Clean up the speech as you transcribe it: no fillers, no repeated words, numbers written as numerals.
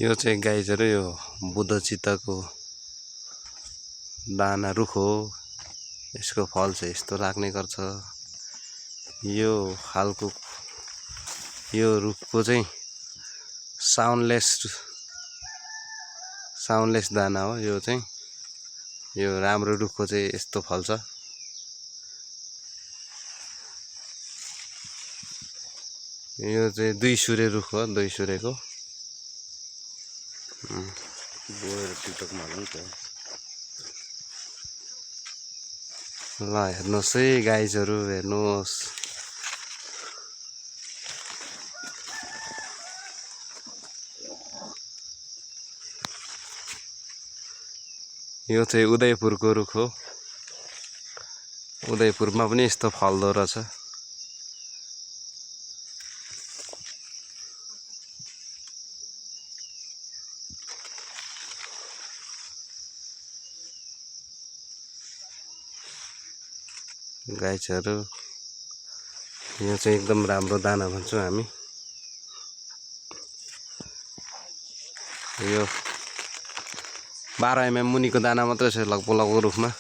यो चाहिँ गाइजहरु यो बुद्धचित्तको दाना रुख हो। यसको फल चाहिँ यस्तो लाग्ने गर्छ। यो खालको यो रुखको चाहिँ साउन्डलेस दाना हो। यो चाहिँ यो राम्रो रुखको चाहिँ यस्तो फल्छ। यो चाहिँ 2 सूर्य रुख हो, 2 सूर्यको। टिकटकमा हुन्छ। ल हेर्नुहोस् है गाइजहरु, हेर्नुहोस्। यो चाहिँ उदयपुरको रुख हो। उदयपुरमा पनि यस्तो फल्दो रहेछ। गाइजहरु, यो चाहिँ एकदम राम्रो दाना भन्छौं हामी। यो 12 mm मुनिको दाना मात्रै छ लगभग रुखमा।